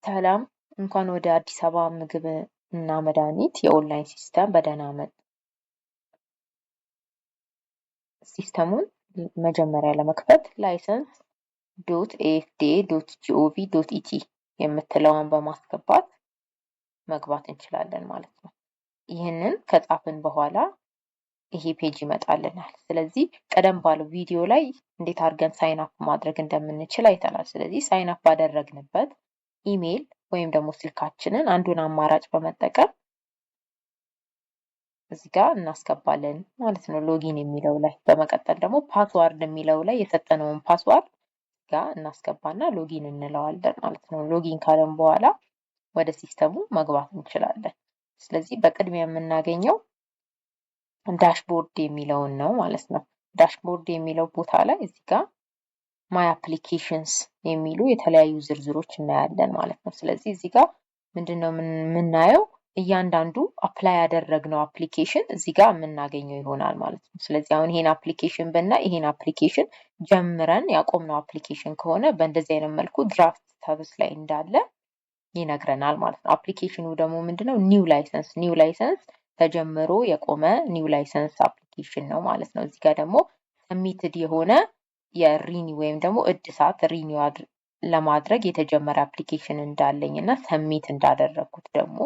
ሰላም እንኳን ወደ አዲስ አበባ ምግብ እና መድኃኒት የኦንላይን ሲስተም በደህና መጡ። ሲስተሙን መጀመሪያ ለመክፈት license.afda.gov.et የምትለውን በማስገባት መግባት እንችላለን ማለት ነው። ይህንን ከጻፍን በኋላ ይሄ ፔጅ ይመጣልናል። ስለዚህ ቀደም ባለው ቪዲዮ ላይ እንዴት አድርገን ሳይን አፕ ማድረግ እንደምንችል አይተናል። ስለዚህ ሳይን አፕ ባደረግንበት ኢሜል ወይም ደግሞ ስልካችንን አንዱን አማራጭ በመጠቀም እዚህ ጋር እናስገባለን ማለት ነው፣ ሎጊን የሚለው ላይ። በመቀጠል ደግሞ ፓስዋርድ የሚለው ላይ የሰጠነውን ፓስዋርድ ጋር እናስገባና ሎጊን እንለዋለን ማለት ነው። ሎጊን ካለን በኋላ ወደ ሲስተሙ መግባት እንችላለን። ስለዚህ በቅድሚያ የምናገኘው ዳሽቦርድ የሚለውን ነው ማለት ነው። ዳሽቦርድ የሚለው ቦታ ላይ እዚህ ጋር ማይ አፕሊኬሽንስ የሚሉ የተለያዩ ዝርዝሮች እናያለን ማለት ነው። ስለዚህ እዚህ ጋር ምንድነው የምናየው? እያንዳንዱ አፕላይ ያደረግነው አፕሊኬሽን እዚህ ጋር የምናገኘው ይሆናል ማለት ነው። ስለዚህ አሁን ይሄን አፕሊኬሽን ብናይ ይሄን አፕሊኬሽን ጀምረን ያቆምነው አፕሊኬሽን ከሆነ በእንደዚህ አይነት መልኩ ድራፍት ስታተስ ላይ እንዳለ ይነግረናል ማለት ነው። አፕሊኬሽኑ ደግሞ ምንድነው? ኒው ላይሰንስ ተጀምሮ የቆመ ኒው ላይሰንስ አፕሊኬሽን ነው ማለት ነው። እዚህ ጋር ደግሞ ሰሚትድ የሆነ የሪኒው ወይም ደግሞ እድሳት ሪኒው ለማድረግ የተጀመረ አፕሊኬሽን እንዳለኝ እና ሰሚት እንዳደረግኩት ደግሞ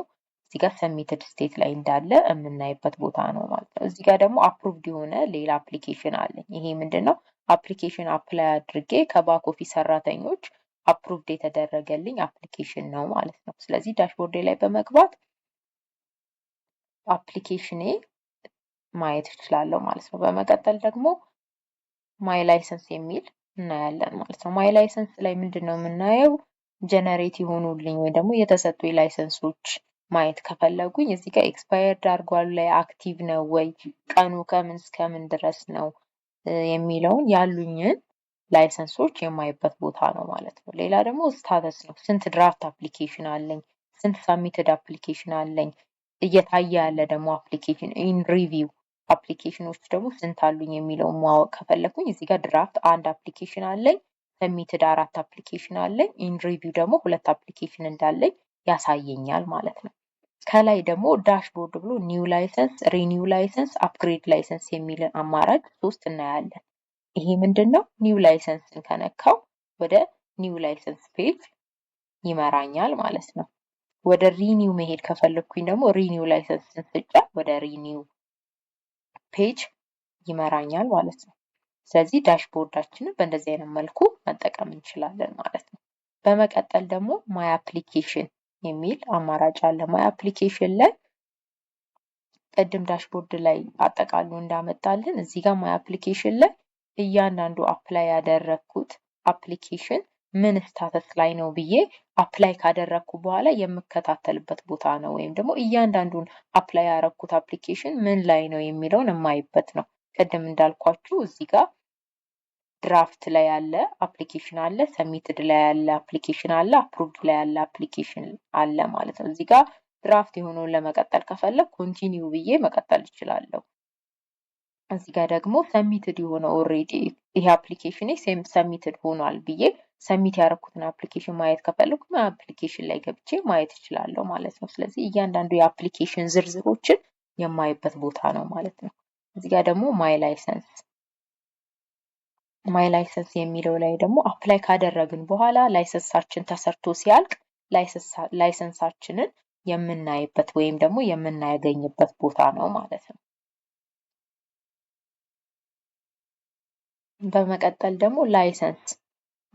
እዚህ ጋር ሰሚትድ ስቴት ላይ እንዳለ የምናይበት ቦታ ነው ማለት ነው። እዚህ ጋር ደግሞ አፕሩቭድ የሆነ ሌላ አፕሊኬሽን አለኝ። ይሄ ምንድነው? አፕሊኬሽን አፕላይ አድርጌ ከባክ ኦፊስ ሰራተኞች አፕሩቭድ የተደረገልኝ አፕሊኬሽን ነው ማለት ነው። ስለዚህ ዳሽቦርድ ላይ በመግባት አፕሊኬሽኔ ማየት እችላለሁ ማለት ነው። በመቀጠል ደግሞ ማይ ላይሰንስ የሚል እናያለን ማለት ነው። ማይ ላይሰንስ ላይ ምንድነው የምናየው? ጀነሬት የሆኑልኝ ወይ ደግሞ የተሰጡ ላይሰንሶች ማየት ከፈለጉኝ እዚህ ጋር ኤክስፓየርድ አድርጓል ላይ አክቲቭ ነው ወይ፣ ቀኑ ከምን እስከምን ድረስ ነው የሚለውን ያሉኝን ላይሰንሶች የማይበት ቦታ ነው ማለት ነው። ሌላ ደግሞ ስታተስ ነው። ስንት ድራፍት አፕሊኬሽን አለኝ፣ ስንት ሳሚትድ አፕሊኬሽን አለኝ፣ እየታየ ያለ ደግሞ አፕሊኬሽን ኢን ሪቪው አፕሊኬሽኖች ደግሞ ስንት አሉኝ የሚለውን ማወቅ ከፈለኩኝ እዚህ ጋር ድራፍት 1 አፕሊኬሽን አለኝ፣ ሰሚትድ 4 አፕሊኬሽን አለኝ፣ ኢን ሪቪው ደግሞ 2 አፕሊኬሽን እንዳለኝ ያሳየኛል ማለት ነው። ከላይ ደግሞ ዳሽቦርድ ብሎ ኒው ላይሰንስ፣ ሪኒው ላይሰንስ፣ አፕግሬድ ላይሰንስ የሚል አማራጭ 3 እናያለን። ይሄ ምንድነው? ኒው ላይሰንስን ከነካው ወደ ኒው ላይሰንስ ፔጅ ይመራኛል ማለት ነው። ወደ ሪኒው መሄድ ከፈለኩኝ ደግሞ ሪኒው ላይሰንስን ስጫን ወደ ሪኒው ፔጅ ይመራኛል ማለት ነው። ስለዚህ ዳሽቦርዳችንን በእንደዚህ አይነት መልኩ መጠቀም እንችላለን ማለት ነው። በመቀጠል ደግሞ ማይ አፕሊኬሽን የሚል አማራጭ አለ። ማይ አፕሊኬሽን ላይ ቅድም ዳሽቦርድ ላይ አጠቃሉ እንዳመጣልን እዚህ ጋር ማይ አፕሊኬሽን ላይ እያንዳንዱ አፕላይ ያደረግኩት አፕሊኬሽን ምን ስታተስ ላይ ነው ብዬ አፕላይ ካደረግኩ በኋላ የምከታተልበት ቦታ ነው። ወይም ደግሞ እያንዳንዱን አፕላይ ያደረግኩት አፕሊኬሽን ምን ላይ ነው የሚለውን የማይበት ነው። ቅድም እንዳልኳችሁ እዚህ ጋር ድራፍት ላይ ያለ አፕሊኬሽን አለ፣ ሰሚትድ ላይ ያለ አፕሊኬሽን አለ፣ አፕሩቭድ ላይ ያለ አፕሊኬሽን አለ ማለት ነው። እዚህ ጋር ድራፍት የሆነውን ለመቀጠል ከፈለግ ኮንቲኒው ብዬ መቀጠል እችላለሁ። እዚህ ጋር ደግሞ ሰሚትድ የሆነ ኦልሬዲ ይሄ አፕሊኬሽን ሰሚትድ ሆኗል ብዬ ሰሚት ያደረኩትን አፕሊኬሽን ማየት ከፈለኩ አፕሊኬሽን ላይ ገብቼ ማየት እችላለሁ ማለት ነው። ስለዚህ እያንዳንዱ የአፕሊኬሽን ዝርዝሮችን የማይበት ቦታ ነው ማለት ነው። እዚህ ጋር ደግሞ ማይ ላይሰንስ የሚለው ላይ ደግሞ አፕላይ ካደረግን በኋላ ላይሰንሳችን ተሰርቶ ሲያልቅ ላይሰንሳችንን የምናይበት ወይም ደግሞ የምናገኝበት ቦታ ነው ማለት ነው። በመቀጠል ደግሞ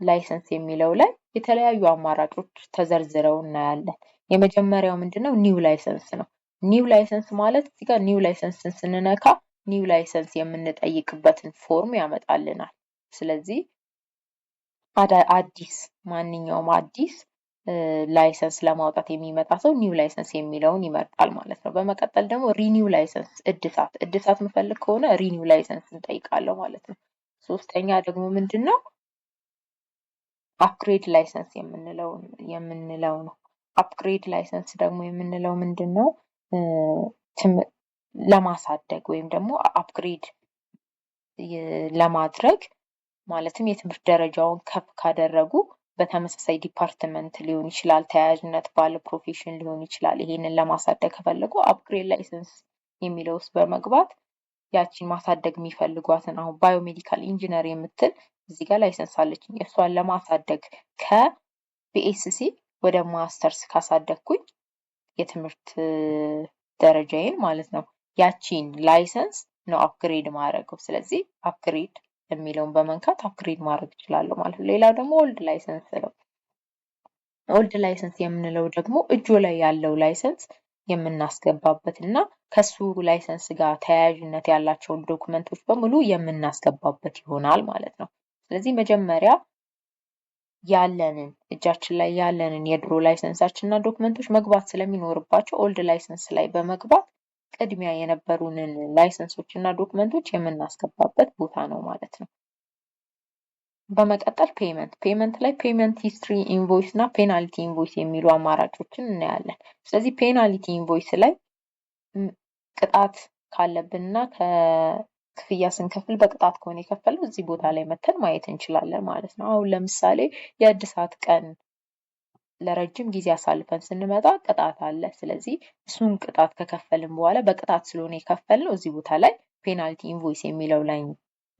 ላይሰንስ የሚለው ላይ የተለያዩ አማራጮች ተዘርዝረው እናያለን። የመጀመሪያው ምንድነው? ኒው ላይሰንስ ነው። ኒው ላይሰንስ ማለት እዚህ ጋር ኒው ላይሰንስን ስንነካ ኒው ላይሰንስ የምንጠይቅበትን ፎርም ያመጣልናል። ስለዚህ ማንኛውም አዲስ ላይሰንስ ለማውጣት የሚመጣ ሰው ኒው ላይሰንስ የሚለውን ይመርጣል ማለት ነው። በመቀጠል ደግሞ ሪኒው ላይሰንስ እድሳት መፈልግ ከሆነ ሪኒው ላይሰንስ እንጠይቃለሁ ማለት ነው። ሶስተኛ ደግሞ ምንድነው? አፕግሬድ ላይሰንስ የምንለው ነው። አፕግሬድ ላይሰንስ ደግሞ የምንለው ምንድነው? ለማሳደግ ወይም ደግሞ አፕግሬድ ለማድረግ ማለትም የትምህርት ደረጃውን ከፍ ካደረጉ በተመሳሳይ ዲፓርትመንት ሊሆን ይችላል፣ ተያያዥነት ባለ ፕሮፌሽን ሊሆን ይችላል። ይሄንን ለማሳደግ ከፈለጉ አፕግሬድ ላይሰንስ የሚለው ውስጥ በመግባት ያቺን ማሳደግ የሚፈልጓትን አሁን ባዮሜዲካል ኢንጂነር የምትል እዚህ ጋር ላይሰንስ አለችኝ። እሷን ለማሳደግ ከቢኤስሲ ወደ ማስተርስ ካሳደግኩኝ የትምህርት ደረጃዬን ማለት ነው ያቺን ላይሰንስ ነው አፕግሬድ ማድረገው። ስለዚህ አፕግሬድ የሚለውን በመንካት አፕግሬድ ማድረግ እችላለሁ ማለት ነው። ሌላው ደግሞ ኦልድ ላይሰንስ ነው። ኦልድ ላይሰንስ የምንለው ደግሞ እጆ ላይ ያለው ላይሰንስ የምናስገባበት እና ከሱ ላይሰንስ ጋር ተያያዥነት ያላቸውን ዶክመንቶች በሙሉ የምናስገባበት ይሆናል ማለት ነው። ስለዚህ መጀመሪያ ያለንን እጃችን ላይ ያለንን የድሮ ላይሰንሳችን እና ዶክመንቶች መግባት ስለሚኖርባቸው ኦልድ ላይሰንስ ላይ በመግባት ቅድሚያ የነበሩንን ላይሰንሶች እና ዶክመንቶች የምናስገባበት ቦታ ነው ማለት ነው። በመቀጠል ፔመንት ላይ ፔመንት ሂስትሪ ኢንቮይስ እና ፔናልቲ ኢንቮይስ የሚሉ አማራጮችን እናያለን። ስለዚህ ፔናልቲ ኢንቮይስ ላይ ቅጣት ካለብንና ክፍያ ስንከፍል በቅጣት ከሆነ የከፈለው እዚህ ቦታ ላይ መተን ማየት እንችላለን ማለት ነው። አሁን ለምሳሌ የእድሳት ቀን ለረጅም ጊዜ አሳልፈን ስንመጣ ቅጣት አለ። ስለዚህ እሱን ቅጣት ከከፈልን በኋላ በቅጣት ስለሆነ የከፈልነው እዚህ ቦታ ላይ ፔናልቲ ኢንቮይስ የሚለው ላይ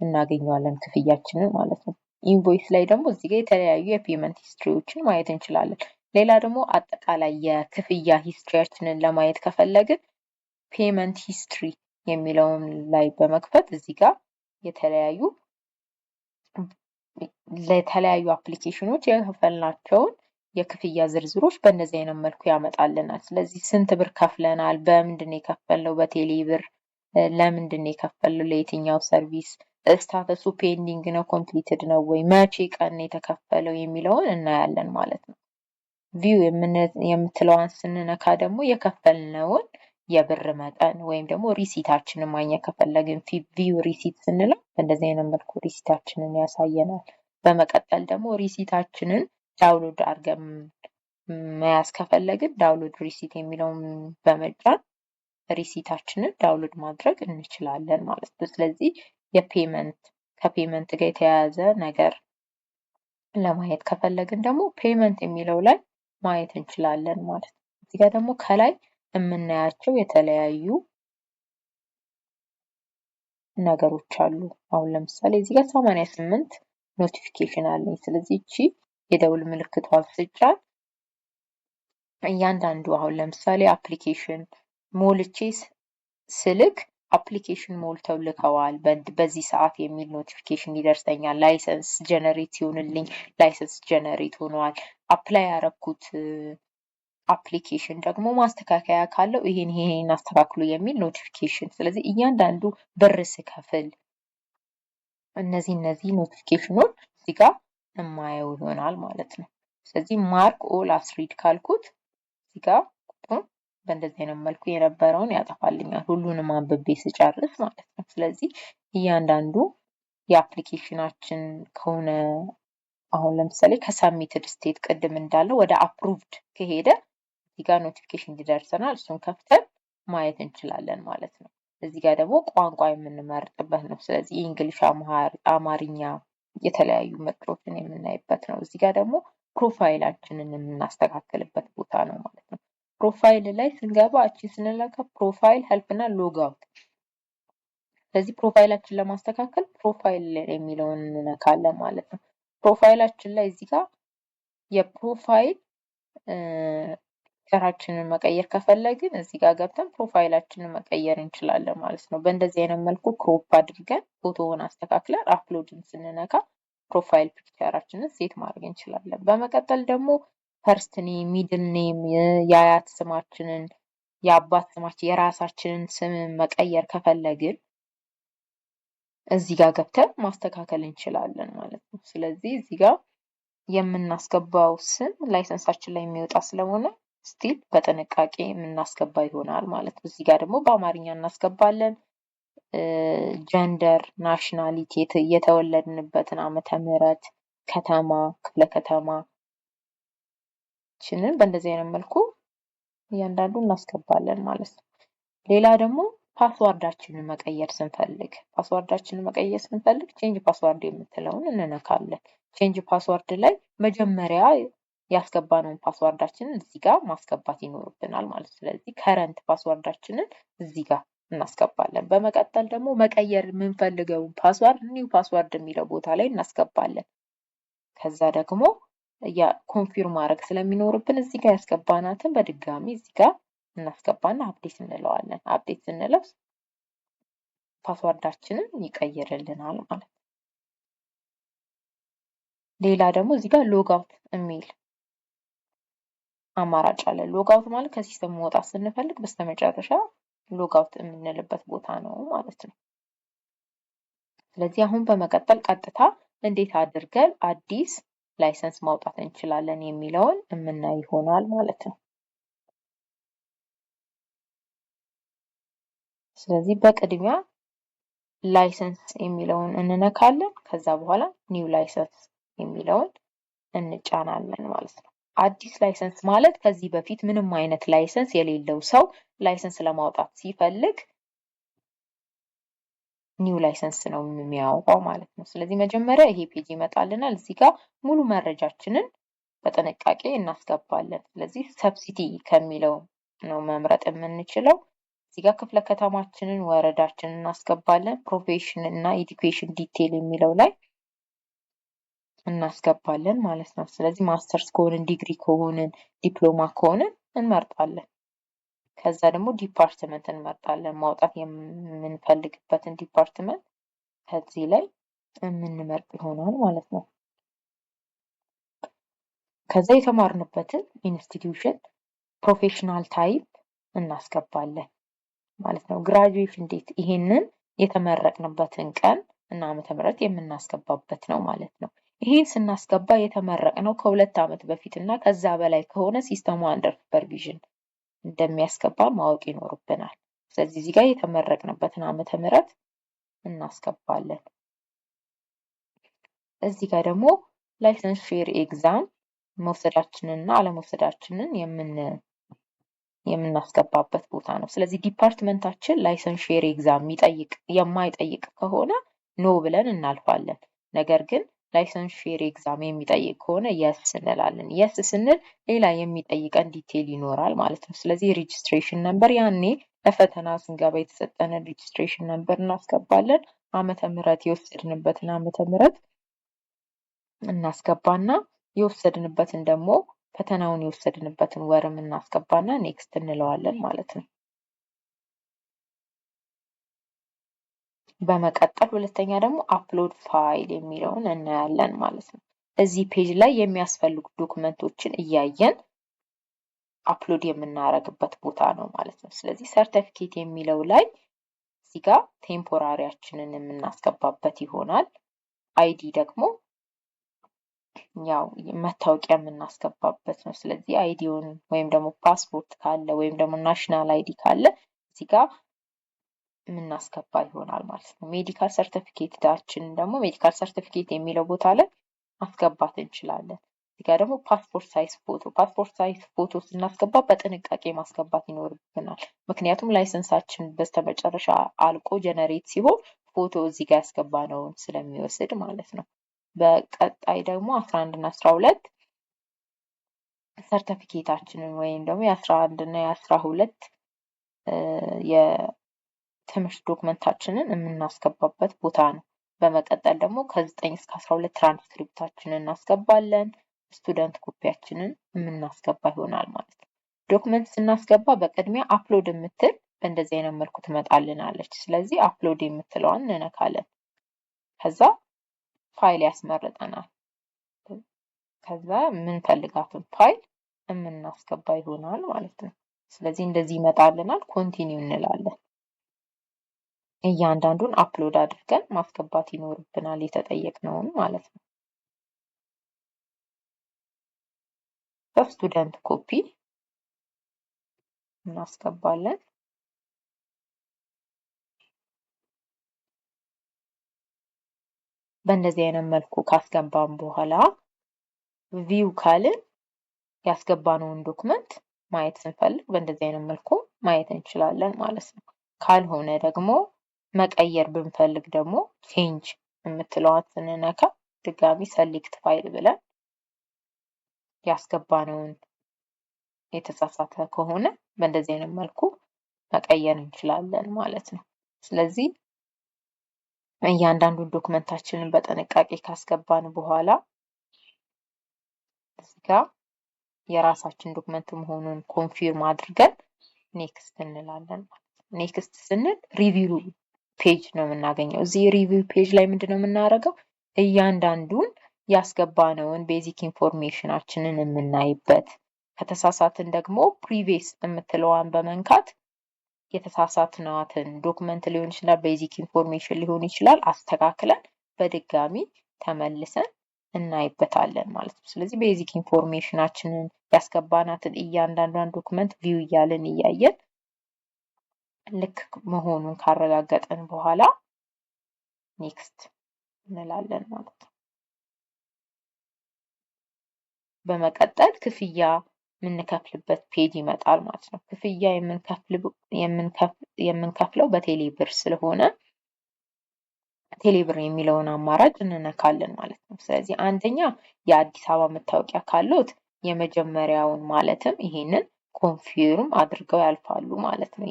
እናገኘዋለን ክፍያችንን ማለት ነው። ኢንቮይስ ላይ ደግሞ እዚህ ጋር የተለያዩ የፔመንት ሂስትሪዎችን ማየት እንችላለን። ሌላ ደግሞ አጠቃላይ የክፍያ ሂስትሪያችንን ለማየት ከፈለግን ፔመንት ሂስትሪ የሚለውን ላይ በመክፈት እዚህ ጋር ለተለያዩ አፕሊኬሽኖች የከፈልናቸውን የክፍያ ዝርዝሮች በእንደዚህ አይነት መልኩ ያመጣልናል። ስለዚህ ስንት ብር ከፍለናል፣ በምንድን ነው የከፈልነው፣ በቴሌ ብር፣ ለምንድን ነው የከፈልነው፣ ለየትኛው ሰርቪስ፣ ስታተሱ ፔንዲንግ ነው ኮምፕሊትድ ነው ወይ፣ መቼ ቀን የተከፈለው የሚለውን እናያለን ማለት ነው። ቪው የምትለዋን ስንነካ ደግሞ የከፈልነውን የብር መጠን ወይም ደግሞ ሪሲታችንን ማግኘት ከፈለግን ቪው ሪሲት ስንለው በእንደዚህ አይነት መልኩ ሪሲታችንን ያሳየናል። በመቀጠል ደግሞ ሪሲታችንን ዳውንሎድ አድርገን መያዝ ከፈለግን ዳውንሎድ ሪሲት የሚለውን በመጫን ሪሲታችንን ዳውንሎድ ማድረግ እንችላለን ማለት ነው። ስለዚህ ከፔመንት ጋር የተያያዘ ነገር ለማየት ከፈለግን ደግሞ ፔመንት የሚለው ላይ ማየት እንችላለን ማለት ነው። እዚህ ጋር ደግሞ ከላይ የምናያቸው የተለያዩ ነገሮች አሉ። አሁን ለምሳሌ እዚህ ጋር 88 ኖቲፊኬሽን አለኝ። ስለዚህ እቺ የደውል ምልክቷን ስጫን እያንዳንዱ አሁን ለምሳሌ አፕሊኬሽን ሞልቼ ስልክ አፕሊኬሽን ሞልተው ልከዋል በዚህ ሰዓት የሚል ኖቲፊኬሽን ይደርሰኛል። ላይሰንስ ጀነሬት ይሁንልኝ፣ ላይሰንስ ጀነሬት ሆኗል። አፕላይ ያረኩት አፕሊኬሽን ደግሞ ማስተካከያ ካለው ይሄን አስተካክሉ የሚል ኖቲፊኬሽን። ስለዚህ እያንዳንዱ ብር ስከፍል እነዚህ ኖቲፊኬሽኖች እዚህ ጋር የማየው ይሆናል ማለት ነው። ስለዚህ ማርክ ኦል አስሪድ ካልኩት እዚህ ጋር ቁጥሩን በእንደዚህ አይነት መልኩ የነበረውን ያጠፋልኛል ሁሉንም አንብቤ ስጨርስ ማለት ነው። ስለዚህ እያንዳንዱ የአፕሊኬሽናችን ከሆነ አሁን ለምሳሌ ከሳሚትድ ስቴት ቅድም እንዳለው ወደ አፕሩቭድ ከሄደ እዚህ ጋር ኖቲፊኬሽን ይደርሰናል። እሱን ከፍተን ማየት እንችላለን ማለት ነው። እዚህ ጋር ደግሞ ቋንቋ የምንመርጥበት ነው። ስለዚህ እንግሊሽ፣ አማርኛ የተለያዩ ምርጫዎችን የምናይበት ነው። እዚህ ጋር ደግሞ ፕሮፋይላችንን የምናስተካክልበት ቦታ ነው ማለት ነው። ፕሮፋይል ላይ ስንገባ እቺ ስንለካ ፕሮፋይል ሄልፕ እና ሎግ አውት። ስለዚህ ፕሮፋይላችን ለማስተካከል ፕሮፋይል የሚለውን እንነካለን ማለት ነው። ፕሮፋይላችን ላይ እዚህ ጋር የፕሮፋይል ፒክቸራችንን መቀየር ከፈለግን እዚህ ጋር ገብተን ፕሮፋይላችንን መቀየር እንችላለን ማለት ነው። በእንደዚህ አይነት መልኩ ክሮፕ አድርገን ፎቶውን አስተካክለን አፕሎድን ስንነካ ፕሮፋይል ፒክቸራችንን ሴት ማድረግ እንችላለን። በመቀጠል ደግሞ ፈርስት ኔም፣ ሚድል ኔም፣ የአያት ስማችንን፣ የአባት ስማችን፣ የራሳችንን ስም መቀየር ከፈለግን እዚህ ጋር ገብተን ማስተካከል እንችላለን ማለት ነው። ስለዚህ እዚህ ጋር የምናስገባው ስም ላይሰንሳችን ላይ የሚወጣ ስለሆነ ስቲል በጥንቃቄ የምናስገባ ይሆናል ማለት ነው። እዚህ ጋር ደግሞ በአማርኛ እናስገባለን። ጀንደር፣ ናሽናሊቲ፣ የተወለድንበትን ዓመተ ምህረት፣ ከተማ፣ ክፍለ ከተማችንን በእንደዚህ አይነት መልኩ እያንዳንዱ እናስገባለን ማለት ነው። ሌላ ደግሞ ፓስዋርዳችንን መቀየር ስንፈልግ ቼንጅ ፓስዋርድ የምትለውን እንነካለን። ቼንጅ ፓስወርድ ላይ መጀመሪያ ያስገባነውን ፓስወርዳችንን እዚህ ጋር ማስገባት ይኖርብናል ማለት ነው። ስለዚህ ከረንት ፓስወርዳችንን እዚህ ጋር እናስገባለን። በመቀጠል ደግሞ መቀየር የምንፈልገውን ፓስወርድ ኒው ፓስወርድ የሚለው ቦታ ላይ እናስገባለን። ከዛ ደግሞ ኮንፊርም ማድረግ ስለሚኖርብን እዚህ ጋር ያስገባናትን በድጋሚ እዚህ ጋር እናስገባና አፕዴት እንለዋለን። አፕዴት ስንለው ፓስወርዳችንን ይቀይርልናል ማለት ነው። ሌላ ደግሞ እዚህ ጋር ሎግ አውት የሚል አማራጭ አለ። ሎግ አውት ማለት ከሲስተም መውጣት ስንፈልግ በስተመጨረሻ ሎግ አውት የምንልበት ቦታ ነው ማለት ነው። ስለዚህ አሁን በመቀጠል ቀጥታ እንዴት አድርገን አዲስ ላይሰንስ ማውጣት እንችላለን የሚለውን የምናይ ይሆናል ማለት ነው። ስለዚህ በቅድሚያ ላይሰንስ የሚለውን እንነካለን። ከዛ በኋላ ኒው ላይሰንስ የሚለውን እንጫናለን ማለት ነው። አዲስ ላይሰንስ ማለት ከዚህ በፊት ምንም አይነት ላይሰንስ የሌለው ሰው ላይሰንስ ለማውጣት ሲፈልግ ኒው ላይሰንስ ነው የሚያወጣው ማለት ነው። ስለዚህ መጀመሪያ ይሄ ፔጅ ይመጣልናል። እዚህ ጋር ሙሉ መረጃችንን በጥንቃቄ እናስገባለን። ስለዚህ ሰብሲቲ ከሚለው ነው መምረጥ የምንችለው። እዚህ ጋር ክፍለ ከተማችንን፣ ወረዳችንን እናስገባለን። ፕሮፌሽን እና ኤዱኬሽን ዲቴል የሚለው ላይ እናስገባለን ማለት ነው። ስለዚህ ማስተርስ ከሆንን፣ ዲግሪ ከሆንን፣ ዲፕሎማ ከሆንን እንመርጣለን። ከዛ ደግሞ ዲፓርትመንት እንመርጣለን። ማውጣት የምንፈልግበትን ዲፓርትመንት ከዚህ ላይ የምንመርጥ ይሆናል ማለት ነው። ከዛ የተማርንበትን ኢንስቲትዩሽን ፕሮፌሽናል ታይፕ እናስገባለን ማለት ነው። ግራጁዌሽን ዴት ይሄንን የተመረቅንበትን ቀን እና ዓመተ ምህረት የምናስገባበት ነው ማለት ነው። ይሄን ስናስገባ የተመረቅነው ከ2 ዓመት በፊት እና ከዛ በላይ ከሆነ ሲስተሙ አንደር ሱፐርቪዥን እንደሚያስገባ ማወቅ ይኖርብናል። ስለዚህ እዚህ ጋር የተመረቅንበትን ዓመተ ምህረት እናስገባለን። እዚህ ጋር ደግሞ ላይሰንስ ሼር ኤግዛም መውሰዳችንንና አለመውሰዳችንን የምናስገባበት ቦታ ነው። ስለዚህ ዲፓርትመንታችን ላይሰንስ ሼር ኤግዛም የማይጠይቅ ከሆነ ኖ ብለን እናልፋለን። ነገር ግን ላይሰንስ ሼር ኤግዛም የሚጠይቅ ከሆነ የስ እንላለን። የስ ስንል ሌላ የሚጠይቀን ዲቴል ይኖራል ማለት ነው። ስለዚህ ሬጅስትሬሽን ነምበር ያኔ ለፈተና ስንገባ የተሰጠንን ሬጅስትሬሽን ነምበር እናስገባለን። ዓመተ ምህረት የወሰድንበትን ዓመተ ምህረት እናስገባና የወሰድንበትን ደግሞ ፈተናውን የወሰድንበትን ወርም እናስገባና ኔክስት እንለዋለን ማለት ነው። በመቀጠል ሁለተኛ ደግሞ አፕሎድ ፋይል የሚለውን እናያለን ማለት ነው። እዚህ ፔጅ ላይ የሚያስፈልጉ ዶክመንቶችን እያየን አፕሎድ የምናደርግበት ቦታ ነው ማለት ነው። ስለዚህ ሰርተፊኬት የሚለው ላይ እዚህ ጋር ቴምፖራሪያችንን የምናስገባበት ይሆናል። አይዲ ደግሞ ያው መታወቂያ የምናስገባበት ነው። ስለዚህ አይዲውን ወይም ደግሞ ፓስፖርት ካለ ወይም ደግሞ ናሽናል አይዲ ካለ እዚህ ጋር የምናስገባ ይሆናል ማለት ነው። ሜዲካል ሰርቲፊኬታችንን ደግሞ ሜዲካል ሰርቲፊኬት የሚለው ቦታ ላይ ማስገባት እንችላለን። እዚህ ጋር ደግሞ ፓስፖርት ሳይዝ ፎቶ ስናስገባ በጥንቃቄ ማስገባት ይኖርብናል። ምክንያቱም ላይሰንሳችን በስተመጨረሻ አልቆ ጀነሬት ሲሆን ፎቶ እዚህ ጋር ያስገባነውን ስለሚወስድ ማለት ነው። በቀጣይ ደግሞ 11 እና 12 ሰርቲፊኬታችንን ወይም ደግሞ የ11 እና የ12 የትምህርት ዶክመንታችንን የምናስገባበት ቦታ ነው። በመቀጠል ደግሞ ከ9 እስከ 12 ትራንስክሪፕታችንን እናስገባለን። ስቱደንት ኮፒያችንን የምናስገባ ይሆናል ማለት ነው። ዶክመንት ስናስገባ በቅድሚያ አፕሎድ የምትል በእንደዚህ አይነት መልኩ ትመጣልናለች። ስለዚህ አፕሎድ የምትለዋን እንነካለን። ከዛ ፋይል ያስመርጠናል። ከዛ የምንፈልጋትን ፋይል የምናስገባ ይሆናል ማለት ነው። ስለዚህ እንደዚህ ይመጣልናል። ኮንቲኒው እንላለን። እያንዳንዱን አፕሎድ አድርገን ማስገባት ይኖርብናል የተጠየቅነውን ማለት ነው። በስቱደንት ኮፒ እናስገባለን። በእንደዚህ አይነት መልኩ ካስገባን በኋላ ቪው ካልን ያስገባነውን ዶክመንት ማየት ስንፈልግ በእንደዚህ አይነት መልኩ ማየት እንችላለን ማለት ነው። ካልሆነ ደግሞ መቀየር ብንፈልግ ደግሞ ቼንጅ የምትለዋን ስንነካ ድጋሚ ሰሌክት ፋይል ብለን ያስገባነውን የተሳሳተ ከሆነ በእንደዚህ አይነት መልኩ መቀየር እንችላለን ማለት ነው። ስለዚህ እያንዳንዱን ዶክመንታችንን በጥንቃቄ ካስገባን በኋላ እዚህ ጋር የራሳችን ዶክመንት መሆኑን ኮንፊርም አድርገን ኔክስት እንላለን ማለት ነው። ኔክስት ስንል ሪቪው ፔጅ ነው የምናገኘው። እዚህ ሪቪው ፔጅ ላይ ምንድነው የምናደርገው? እያንዳንዱን ያስገባነውን ቤዚክ ኢንፎርሜሽናችንን የምናይበት፣ ከተሳሳትን ደግሞ ፕሪቪየስ የምትለዋን በመንካት የተሳሳትናትን ዶክመንት ሊሆን ይችላል፣ ቤዚክ ኢንፎርሜሽን ሊሆን ይችላል፣ አስተካክለን በድጋሚ ተመልሰን እናይበታለን ማለት ነው። ስለዚህ ቤዚክ ኢንፎርሜሽናችንን ያስገባናትን እያንዳንዷን ዶክመንት ቪው እያልን እያየን ልክ መሆኑን ካረጋገጥን በኋላ ኔክስት እንላለን ማለት ነው። በመቀጠል ክፍያ የምንከፍልበት ፔጅ ይመጣል ማለት ነው። ክፍያ የምንከፍለው በቴሌ ብር ስለሆነ ቴሌ ብር የሚለውን አማራጭ እንነካለን ማለት ነው። ስለዚህ አንደኛ የአዲስ አበባ መታወቂያ ካሉት የመጀመሪያውን ማለትም ይሄንን ኮንፊርም አድርገው ያልፋሉ ማለት ነው።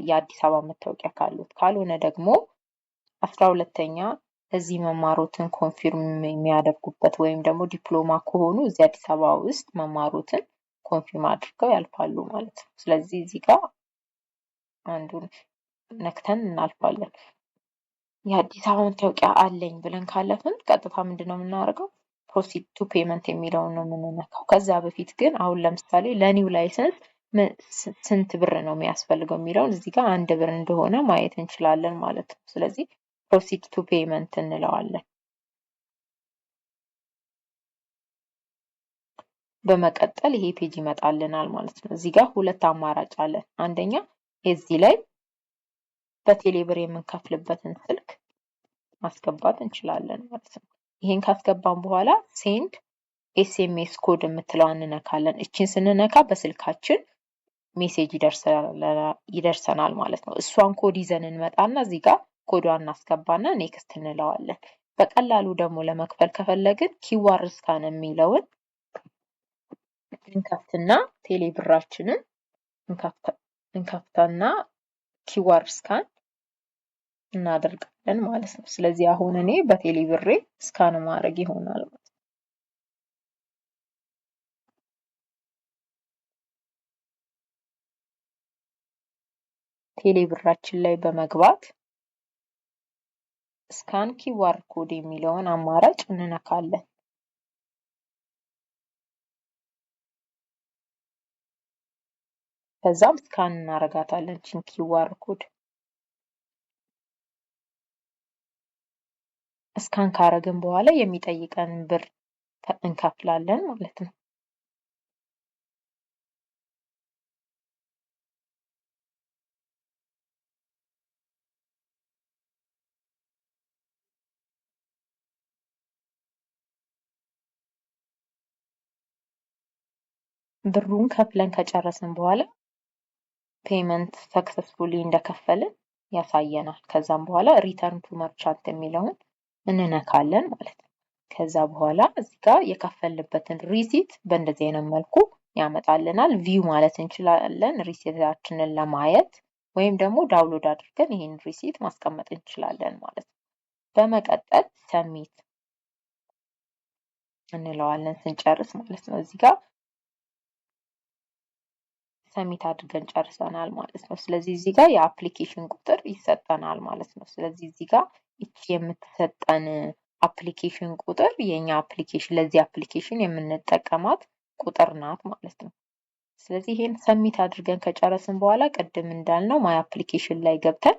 የአዲስ አበባ መታወቂያ ካሉት፣ ካልሆነ ደግሞ 12ኛ እዚህ መማሮትን ኮንፊርም የሚያደርጉበት ወይም ደግሞ ዲፕሎማ ከሆኑ እዚህ አዲስ አበባ ውስጥ መማሮትን ኮንፊርም አድርገው ያልፋሉ ማለት ነው። ስለዚህ እዚህ ጋር አንዱን ነክተን እናልፋለን። የአዲስ አበባ መታወቂያ አለኝ ብለን ካለፍን ቀጥታ ምንድነው የምናደርገው? ፕሮሲድ ቱ ፔመንት የሚለውን ነው የምንነካው። ከዛ በፊት ግን አሁን ለምሳሌ ለኒው ላይሰንስ ስንት ብር ነው የሚያስፈልገው የሚለውን እዚህ ጋር 1 ብር እንደሆነ ማየት እንችላለን ማለት ነው። ስለዚህ ፕሮሲድ ቱ ፔመንት እንለዋለን። በመቀጠል ይሄ ፔጅ ይመጣልናል ማለት ነው። እዚህ ጋር 2 አማራጭ አለን። አንደኛ እዚህ ላይ በቴሌ ብር የምንከፍልበትን ስልክ ማስገባት እንችላለን ማለት ነው። ይሄን ካስገባን በኋላ ሴንድ ኤስኤምኤስ ኮድ የምትለዋን እንነካለን። እቺን ስንነካ በስልካችን ሜሴጅ ይደርሰናል ማለት ነው። እሷን ኮድ ይዘን እንመጣና እዚህ ጋር ኮዷን እናስገባና ኔክስት እንለዋለን። በቀላሉ ደግሞ ለመክፈል ከፈለግን ኪዋር ስካን የሚለውን እንከፍትና ቴሌ ብራችንን እንከፍታና ኪዋር ስካን እናደርጋለን ማለት ነው። ስለዚህ አሁን እኔ በቴሌ ብሬ ስካን ማድረግ ይሆናል ማለት ነው። ቴሌ ብራችን ላይ በመግባት ስካን ኪዋር ኮድ የሚለውን አማራጭ እንነካለን። ከዛም ስካን እናረጋታለን ቺን ኪዋር ኮድ። ስካን ካረግን በኋላ የሚጠይቀንን ብር እንከፍላለን ማለት ነው። ብሩን ከፍለን ከጨረስን በኋላ ፔመንት ሰክሰስፉሊ እንደከፈልን ያሳየናል። ከዛም በኋላ ሪተርን ቱ መርቻንት የሚለውን እንነካለን ማለት ነው። ከዛ በኋላ እዚህ ጋር የከፈልንበትን ሪሲት በእንደዚህ አይነት መልኩ ያመጣልናል። ቪው ማለት እንችላለን ሪሲታችንን ለማየት፣ ወይም ደግሞ ዳውንሎድ አድርገን ይሄን ሪሲት ማስቀመጥ እንችላለን ማለት ነው። በመቀጠል ሰሚት እንለዋለን ስንጨርስ ማለት ነው። እዚህ ጋር ሰሚት አድርገን ጨርሰናል ማለት ነው። ስለዚህ እዚህ ጋር የአፕሊኬሽን ቁጥር ይሰጠናል ማለት ነው። ስለዚህ እዚህ ጋር እቺ የምትሰጠን አፕሊኬሽን ቁጥር የኛ አፕሊኬሽን ለዚህ አፕሊኬሽን የምንጠቀማት ቁጥር ናት ማለት ነው። ስለዚህ ይሄን ሰሚት አድርገን ከጨረስን በኋላ ቅድም እንዳልነው ማይ አፕሊኬሽን ላይ ገብተን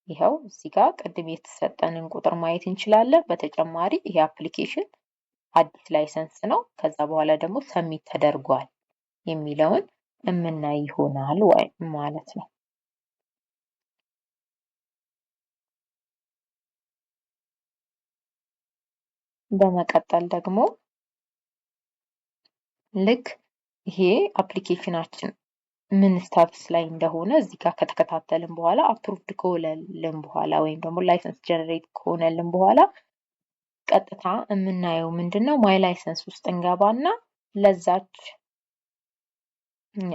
ይኸው እዚህ ጋር ቅድም የተሰጠንን ቁጥር ማየት እንችላለን። በተጨማሪ ይሄ አፕሊኬሽን አዲስ ላይሰንስ ነው፣ ከዛ በኋላ ደግሞ ሰሚት ተደርጓል የሚለውን የምናይ ይሆናል ማለት ነው። በመቀጠል ደግሞ ልክ ይሄ አፕሊኬሽናችን ምን ስታትስ ላይ እንደሆነ እዚህ ጋር ከተከታተልን በኋላ አፕሩቭድ ከሆነልን በኋላ ወይም ደግሞ ላይሰንስ ጀነሬት ከሆነልን በኋላ ቀጥታ የምናየው ምንድነው ማይ ላይሰንስ ውስጥ እንገባና ለዛች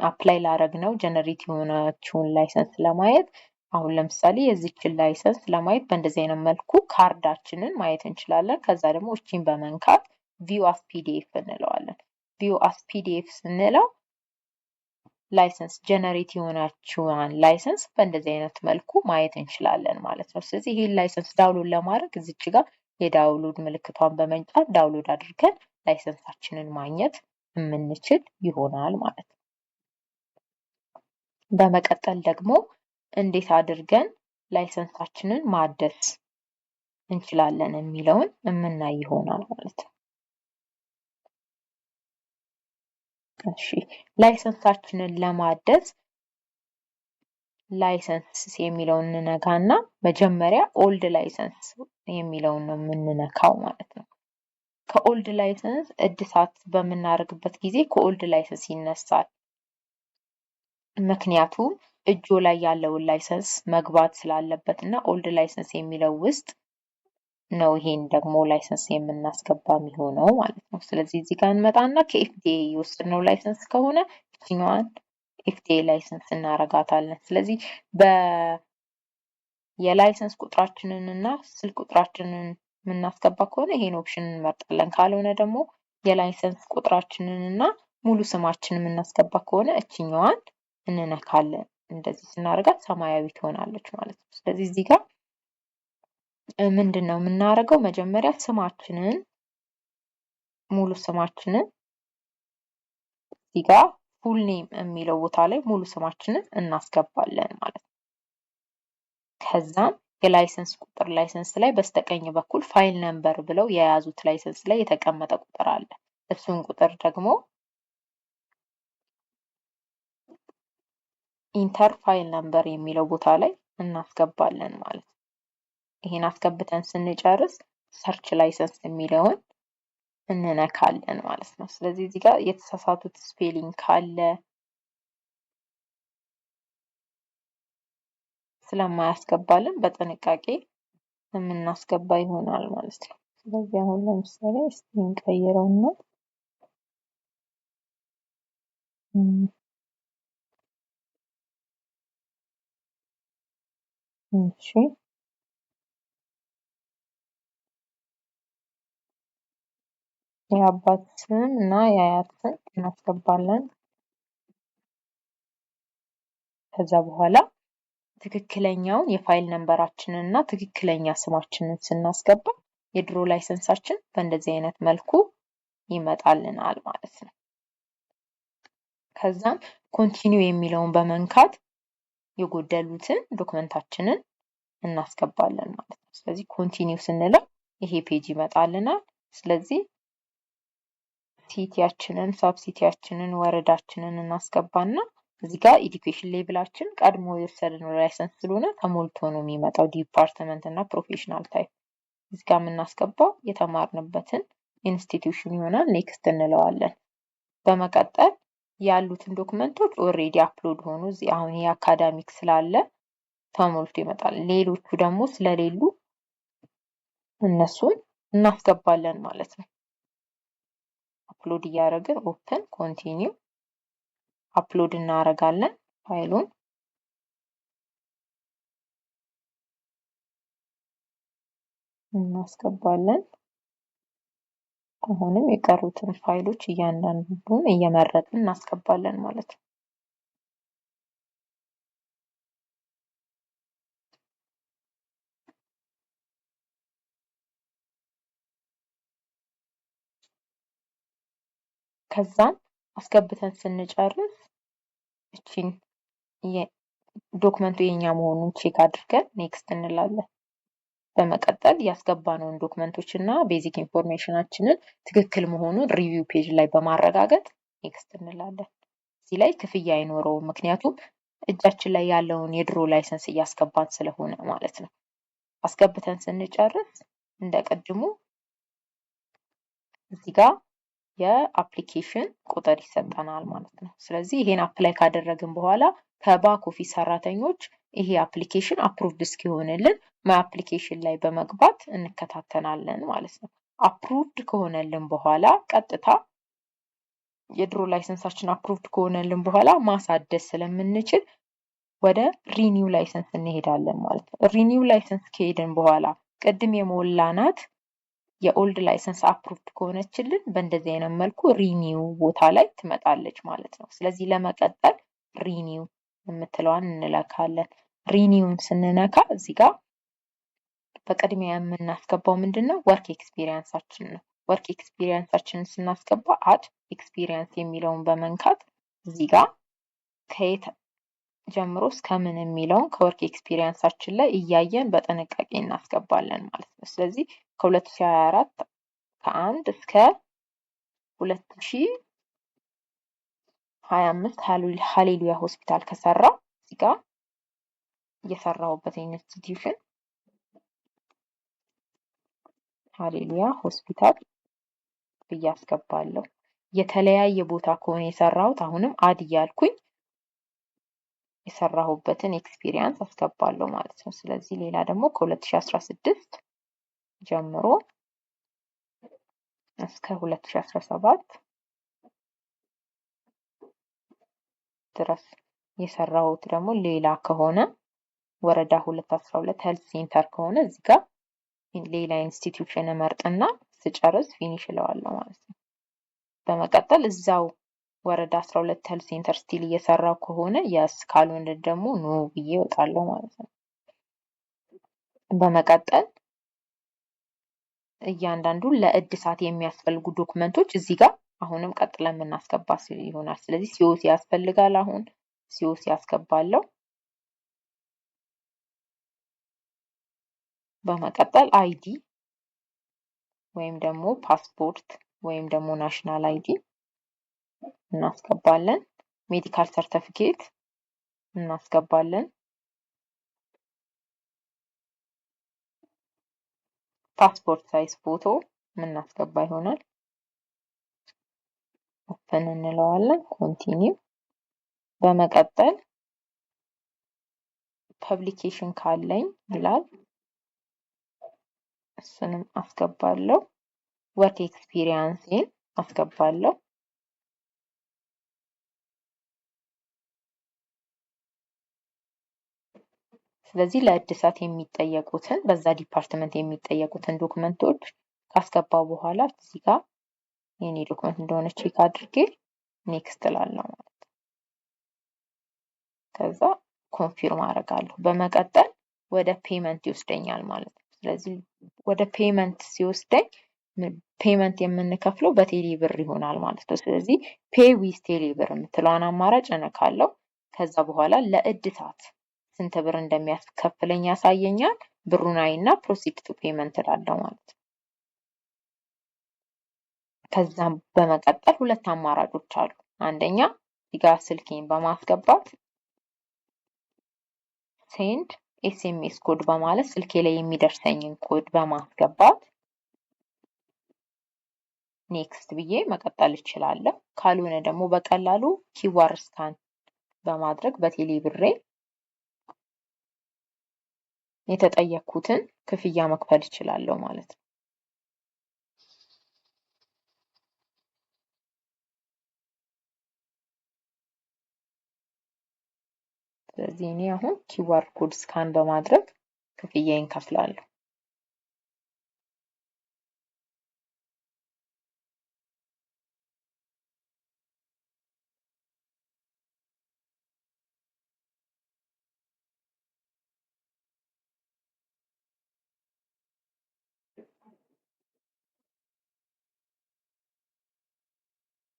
አፕላይ ላረግነው ጀነሬት የሆነችውን ላይሰንስ ለማየት አሁን ለምሳሌ የዚችን ላይሰንስ ለማየት በእንደዚህ አይነት መልኩ ካርዳችንን ማየት እንችላለን። ከዛ ደግሞ እቺን በመንካት ቪው አስ ፒዲኤፍ እንለዋለን። ቪው አስ ፒዲኤፍ ስንለው ላይሰንስ ጀነሬት የሆነችውን ላይሰንስ በእንደዚህ አይነት መልኩ ማየት እንችላለን ማለት ነው። ስለዚህ ይሄን ላይሰንስ ዳውንሎድ ለማድረግ እዚች ጋር የዳውንሎድ ምልክቷን በመንጫን ዳውንሎድ አድርገን ላይሰንሳችንን ማግኘት የምንችል ይሆናል ማለት ነው። በመቀጠል ደግሞ እንዴት አድርገን ላይሰንሳችንን ማደስ እንችላለን የሚለውን የምናይ ይሆናል ማለት ነው። እሺ ላይሰንሳችንን ለማደስ ላይሰንስ የሚለውን እንነካና መጀመሪያ ኦልድ ላይሰንስ የሚለውን ነው የምንነካው ማለት ነው። ከኦልድ ላይሰንስ እድሳት በምናደርግበት ጊዜ ከኦልድ ላይሰንስ ይነሳል። ምክንያቱም እጆ ላይ ያለውን ላይሰንስ መግባት ስላለበት እና ኦልድ ላይሰንስ የሚለው ውስጥ ነው ይሄን ደግሞ ላይሰንስ የምናስገባ የሚሆነው ማለት ነው። ስለዚህ እዚህ ጋር እንመጣና ከኤፍዲኤ የወሰድነው ላይሰንስ ከሆነ እችኛዋን ኤፍዲኤ ላይሰንስ እናረጋታለን። ስለዚህ የላይሰንስ ቁጥራችንን እና ስልክ ቁጥራችንን የምናስገባ ከሆነ ይሄን ኦፕሽን እንመርጣለን። ካልሆነ ደግሞ የላይሰንስ ቁጥራችንን እና ሙሉ ስማችንን የምናስገባ ከሆነ እችኛዋን እንነካለን። እንደዚህ ስናደርጋት ሰማያዊ ትሆናለች ማለት ነው። ስለዚህ እዚህ ጋር ምንድነው የምናደርገው? መጀመሪያ ስማችንን ሙሉ ስማችንን እዚህ ጋር ፉል ኔም የሚለው ቦታ ላይ ሙሉ ስማችንን እናስገባለን ማለት ነው። ከዛም የላይሰንስ ቁጥር ላይሰንስ ላይ በስተቀኝ በኩል ፋይል ነምበር ብለው የያዙት ላይሰንስ ላይ የተቀመጠ ቁጥር አለ። እሱን ቁጥር ደግሞ ኢንተር ፋይል ነምበር የሚለው ቦታ ላይ እናስገባለን ማለት ነው። ይሄን አስገብተን ስንጨርስ ሰርች ላይሰንስ የሚለውን እንነካለን ማለት ነው። ስለዚህ እዚህ ጋር የተሳሳቱት ስፔሊንግ ካለ ስለማያስገባልን በጥንቃቄ የምናስገባ ይሆናል ማለት ነው። ስለዚህ አሁን ለምሳሌ እስቲ እንቀይረውና እሺ የአባት ስም እና የአያት ስም እናስገባለን። ከዛ በኋላ ትክክለኛውን የፋይል ነምበራችንን እና ትክክለኛ ስማችንን ስናስገባ የድሮ ላይሰንሳችን በእንደዚህ አይነት መልኩ ይመጣልናል ማለት ነው። ከዛም ኮንቲኒው የሚለውን በመንካት የጎደሉትን ዶክመንታችንን እናስገባለን ማለት ነው። ስለዚህ ኮንቲኒው ስንለው ይሄ ፔጅ ይመጣልናል። ስለዚህ ሲቲያችንን፣ ሳብሲቲያችንን፣ ወረዳችንን እናስገባና እዚህ ጋር ኤዱኬሽን ሌብላችን ቀድሞ የወሰድነው ላይሰንስ ስለሆነ ተሞልቶ ነው የሚመጣው። ዲፓርትመንት እና ፕሮፌሽናል ታይፕ እዚህ ጋር የምናስገባው የተማርንበትን ኢንስቲትዩሽን ይሆናል። ኔክስት እንለዋለን። በመቀጠል ያሉትን ዶክመንቶች ኦልሬዲ አፕሎድ ሆኑ። እዚህ አሁን የአካዳሚክ ስላለ ተሞልቶ ይመጣል። ሌሎቹ ደግሞ ስለሌሉ እነሱን እናስገባለን ማለት ነው። አፕሎድ እያደረግን ኦፕን ኮንቲኒው አፕሎድ እናደርጋለን ፋይሉን። እናስገባለን። አሁንም የቀሩትን ፋይሎች እያንዳንዱን እየመረጥን እናስገባለን ማለት ነው። ከዛም አስገብተን ስንጨርስ እቺን ዶክመንቱ የኛ መሆኑን ቼክ አድርገን ኔክስት እንላለን። በመቀጠል ያስገባነውን ዶክመንቶች እና ቤዚክ ኢንፎርሜሽናችንን ትክክል መሆኑን ሪቪው ፔጅ ላይ በማረጋገጥ ኔክስት እንላለን። እዚህ ላይ ክፍያ አይኖረውም፣ ምክንያቱም እጃችን ላይ ያለውን የድሮ ላይሰንስ እያስገባን ስለሆነ ማለት ነው። አስገብተን ስንጨርስ እንደቀድሙ እዚህ ጋር የአፕሊኬሽን ቁጥር ይሰጠናል ማለት ነው። ስለዚህ ይሄን አፕላይ ካደረግን በኋላ ከባክ ኦፊስ ሰራተኞች ይሄ አፕሊኬሽን አፕሩቭድ እስኪሆንልን ማይ አፕሊኬሽን ላይ በመግባት እንከታተናለን ማለት ነው። አፕሩቭድ ከሆነልን በኋላ ቀጥታ የድሮ ላይሰንሳችን አፕሩቭድ ከሆነልን በኋላ ማሳደስ ስለምንችል ወደ ሪኒው ላይሰንስ እንሄዳለን ማለት ነው። ሪኒው ላይሰንስ ከሄድን በኋላ ቅድም የሞላናት የኦልድ ላይሰንስ አፕሩቭድ ከሆነችልን በእንደዚህ አይነት መልኩ ሪኒው ቦታ ላይ ትመጣለች ማለት ነው። ስለዚህ ለመቀጠል ሪኒው የምትለዋን እንነካለን። ሪኒውን ስንነካ እዚህ ጋር በቅድሚያ የምናስገባው ምንድነው? ወርክ ኤክስፒሪየንሳችን ነው። ወርክ ኤክስፒሪየንሳችንን ስናስገባ አድ ኤክስፒሪየንስ የሚለውን በመንካት እዚህ ጋር ከየት ጀምሮ እስከምን የሚለውን ከወርክ ኤክስፒሪየንሳችን ላይ እያየን በጥንቃቄ እናስገባለን ማለት ነው። ስለዚህ ከ2024 ከ1 እስከ 2025 ሃሌሉያ ሆስፒታል ከሰራ እዚህ ጋር የሰራሁበት ኢንስቲትዩሽን ሃሌሉያ ሆስፒታል ብዬ አስገባለሁ። የተለያየ ቦታ ከሆነ የሰራሁት አሁንም አድ እያልኩኝ የሰራሁበትን ኤክስፒሪየንስ አስገባለሁ ማለት ነው። ስለዚህ ሌላ ደግሞ ከ2016 ጀምሮ እስከ 2017 ድረስ የሰራሁት ደግሞ ሌላ ከሆነ ወረዳ 212 ሄልት ሴንተር ከሆነ እዚህ ጋር ሌላ ኢንስቲትዩሽን እመርጥና ስጨርስ ፊኒሽ እለዋለሁ ማለት ነው። በመቀጠል እዛው ወረዳ 12 ሄልት ሴንተር ስቲል እየሰራው ከሆነ የስ ካልሆነ ደግሞ ኖ ብዬ እወጣለሁ ማለት ነው። በመቀጠል እያንዳንዱ ለእድሳት የሚያስፈልጉ ዶክመንቶች እዚህ ጋር አሁንም ቀጥለን የምናስገባ ይሆናል። ስለዚህ ሲኦሲ ያስፈልጋል። አሁን ሲኦሲ ያስገባለሁ። በመቀጠል አይዲ ወይም ደግሞ ፓስፖርት ወይም ደግሞ ናሽናል አይዲ እናስገባለን። ሜዲካል ሰርቲፊኬት እናስገባለን። ፓስፖርት ሳይዝ ፎቶ የምናስገባ ይሆናል። ኦፕን እንለዋለን። ኮንቲኒው። በመቀጠል ፐብሊኬሽን ካለኝ ይላል እሱንም አስገባለሁ። ወርክ ኤክስፒሪየንስን አስገባለሁ። ስለዚህ ለእድሳት የሚጠየቁትን በዛ ዲፓርትመንት የሚጠየቁትን ዶክመንቶች ካስገባው በኋላ እዚህ ጋር የኔ ዶክመንት እንደሆነ ቼክ አድርጌ ኔክስት እላለሁ ማለት ነው። ከዛ ኮንፊርም አደርጋለሁ። በመቀጠል ወደ ፔመንት ይወስደኛል ማለት ነው። ስለዚህ ወደ ፔመንት ሲወስደኝ ፔመንት የምንከፍለው በቴሌ ብር ይሆናል ማለት ነው። ስለዚህ ፔይ ዊዝ ቴሌ ብር የምትለዋን አማራጭ እነካለሁ። ከዛ በኋላ ለእድሳት ስንት ብር እንደሚያስከፍለኝ ያሳየኛል። ብሩን አይና ፕሮሲድ ቱ ፔመንት እላለሁ ማለት ነው። ከዛም በመቀጠል ሁለት አማራጮች አሉ። አንደኛ እዚህ ጋር ስልኬን በማስገባት ሴንድ ኤስኤምኤስ ኮድ በማለት ስልኬ ላይ የሚደርሰኝን ኮድ በማስገባት ኔክስት ብዬ መቀጠል እችላለሁ። ካልሆነ ደግሞ በቀላሉ ኪዋር ስካን በማድረግ በቴሌ ብሬ የተጠየቅኩትን ክፍያ መክፈል እችላለሁ ማለት ነው። ስለዚህ እኔ አሁን ኪዋር ኮድ ስካን በማድረግ ክፍያዬን ከፍላለሁ።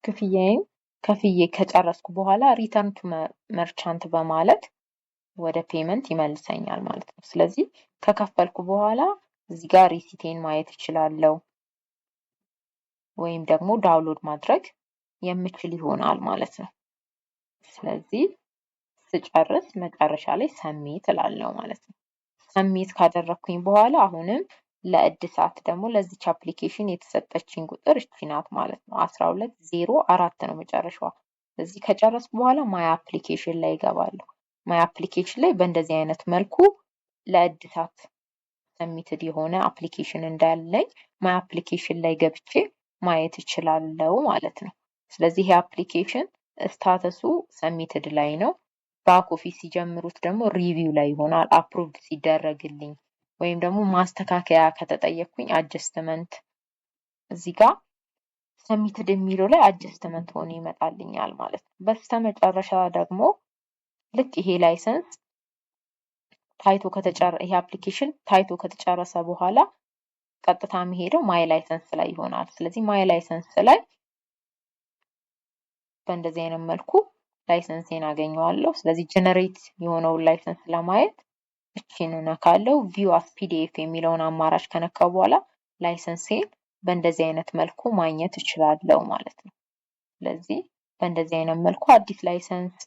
ክፍያዬን ከፍዬ ከጨረስኩ በኋላ ሪተርን ቱ መርቻንት በማለት ወደ ፔመንት ይመልሰኛል ማለት ነው። ስለዚህ ከከፈልኩ በኋላ እዚህ ጋር ሪሲቴን ማየት እችላለሁ ወይም ደግሞ ዳውንሎድ ማድረግ የምችል ይሆናል ማለት ነው። ስለዚህ ስጨርስ መጨረሻ ላይ ሰሚት እላለሁ ማለት ነው። ሰሚት ካደረኩኝ በኋላ አሁንም ለእድሳት ደግሞ ለዚች አፕሊኬሽን የተሰጠችኝ ቁጥር እቺ ናት ማለት ነው። 1204 ነው መጨረሻዋ። ስለዚህ ከጨረስኩ በኋላ ማይ አፕሊኬሽን ላይ እገባለሁ። ማይ አፕሊኬሽን ላይ በእንደዚህ አይነት መልኩ ለእድሳት ሰሚትድ የሆነ አፕሊኬሽን እንዳለኝ ማይ አፕሊኬሽን ላይ ገብቼ ማየት እችላለሁ ማለት ነው። ስለዚህ ይሄ አፕሊኬሽን ስታተሱ ሰሚትድ ላይ ነው። ባክ ኦፊስ ሲጀምሩት ደግሞ ሪቪው ላይ ይሆናል። አፕሩቭድ ሲደረግልኝ ወይም ደግሞ ማስተካከያ ከተጠየቅኩኝ አጀስትመንት እዚህ ጋር ሰሚትድ የሚለው ላይ አጀስትመንት ሆኖ ይመጣልኛል ማለት ነው። በስተመጨረሻ ደግሞ ልክ ይሄ ላይሰንስ ይሄ አፕሊኬሽን ታይቶ ከተጨረሰ በኋላ ቀጥታ የሚሄደው ማይ ላይሰንስ ላይ ይሆናል። ስለዚህ ማይ ላይሰንስ ላይ በእንደዚህ አይነት መልኩ ላይሰንሴን አገኘዋለሁ። ስለዚህ ጀነሬት የሆነውን ላይሰንስ ለማየት እቺን ነካለው። ቪው አስ ፒዲኤፍ የሚለውን አማራጭ ከነካው በኋላ ላይሰንሴን በእንደዚህ አይነት መልኩ ማግኘት እችላለሁ ማለት ነው። ስለዚህ በእንደዚህ አይነት መልኩ አዲስ ላይሰንስ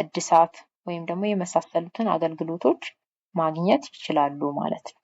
እድሳት ወይም ደግሞ የመሳሰሉትን አገልግሎቶች ማግኘት ይችላሉ ማለት ነው።